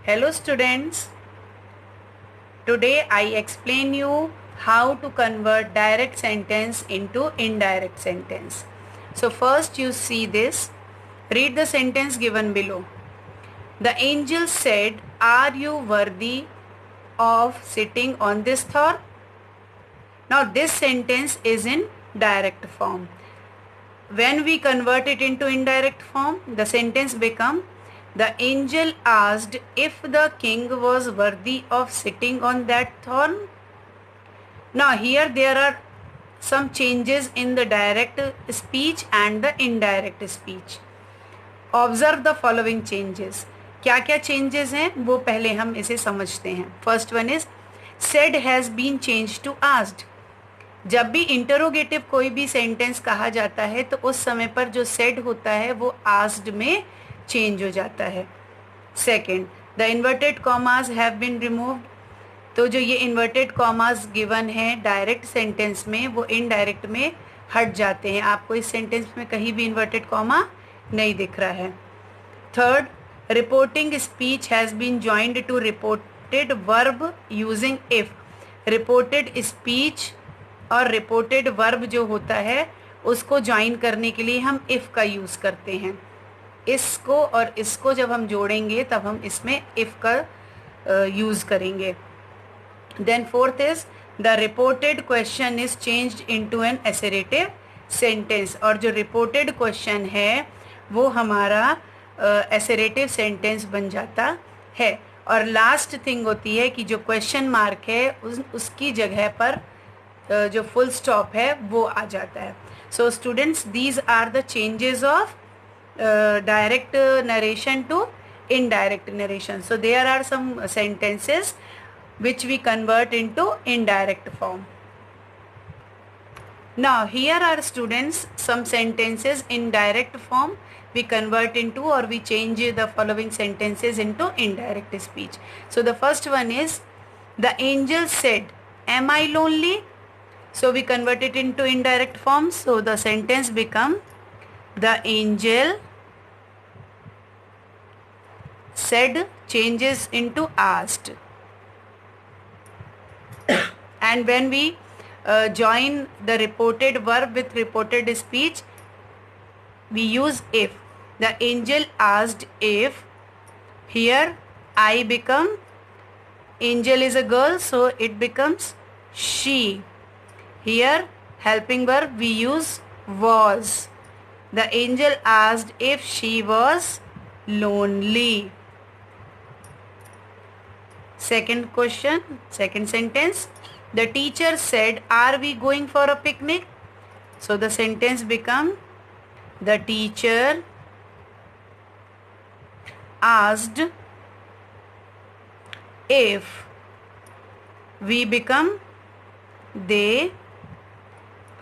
Hello students, today I explain you how to convert direct sentence into indirect sentence. So first you see this, read the sentence given below. The angel said, "Are you worthy of sitting on this throne?" Now this sentence is in direct form. When we convert it into indirect form, the sentence become, the angel asked if the king was worthy of sitting on that throne. Now here there are some changes in the direct speech and the indirect speech. Observe the following changes. क्या क्या changes हैं वो पहले हम इसे समझते हैं. First one is said has been changed to asked. जब भी इंटरोगेटिव कोई भी सेंटेंस कहा जाता है तो उस समय पर जो सेड होता है वो आस्क्ड में चेंज हो जाता है. Second, the inverted commas have been removed. तो जो ये इन्वर्टेड कॉमास गिवन है डायरेक्ट सेंटेंस में वो इनडायरेक्ट में हट जाते हैं. आपको इस सेंटेंस में कहीं भी इन्वर्टेड कॉमा नहीं दिख रहा है. Third, reporting speech has been joined to reported verb using if. Reported speech और रिपोर्टेड वर्ब जो होता है उसको ज्वाइन करने के लिए हम इफ़ का यूज़ करते हैं. इसको और इसको जब हम जोड़ेंगे तब हम इसमें इफ़ का यूज़ करेंगे. Then fourth is the reported question is changed into an assertive sentence. और जो रिपोर्टेड क्वेश्चन है वो हमारा एसेरेटिव सेंटेंस बन जाता है. और लास्ट थिंग होती है कि जो क्वेश्चन मार्क है उसकी जगह पर जो फुल स्टॉप है वो आ जाता है. So students, these are the changes of direct narration to indirect narration. So there are some sentences which we convert into indirect form. Now here are students some sentences in direct form we convert into, or we change the following sentences into indirect speech. So the first one is, the angel said, "Am I lonely?" So we convert it into indirect form. So the sentence become, the angel said changes into asked. And when we join the reported verb with reported speech, we use if. The angel asked if. Here I become, angel is a girl, so it becomes she. Here helping verb we use was. The angel asked if she was lonely. Second question, second sentence, the teacher said, "Are we going for a picnic?" So the sentence become, the teacher asked if. We become they.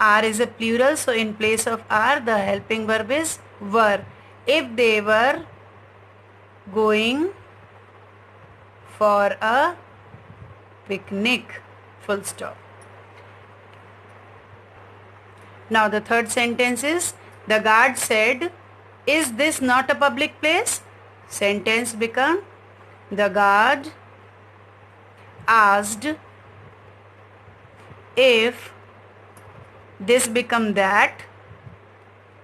Are is a plural, so in place of are the helping verb is were. If they were going for a picnic, full stop. Now the third sentence is, the guard said, "Is this not a public place?" Sentence become, the guard asked if. This become that.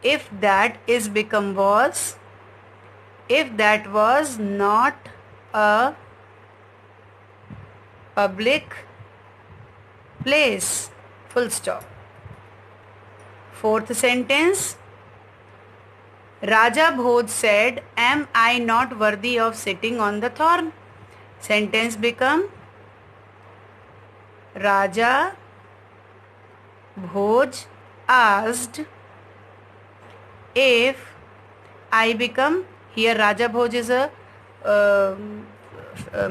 If that is become was. If that was not a public place, full stop. Fourth sentence, Raja Bhoj said, "Am I not worthy of sitting on the throne?" Sentence become, Raja Bhoj asked if. I become, here Raja Bhoj is a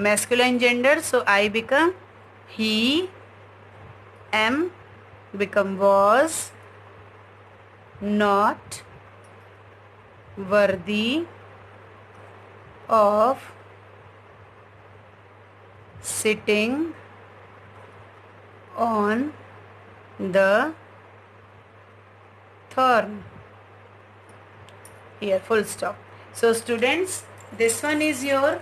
masculine gender, so I become he. Am become was not worthy of sitting on the throne. Here full stop. So students, this one is your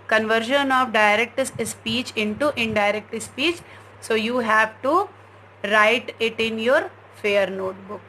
conversion of direct speech into indirect speech. So you have to write it in your fair notebook.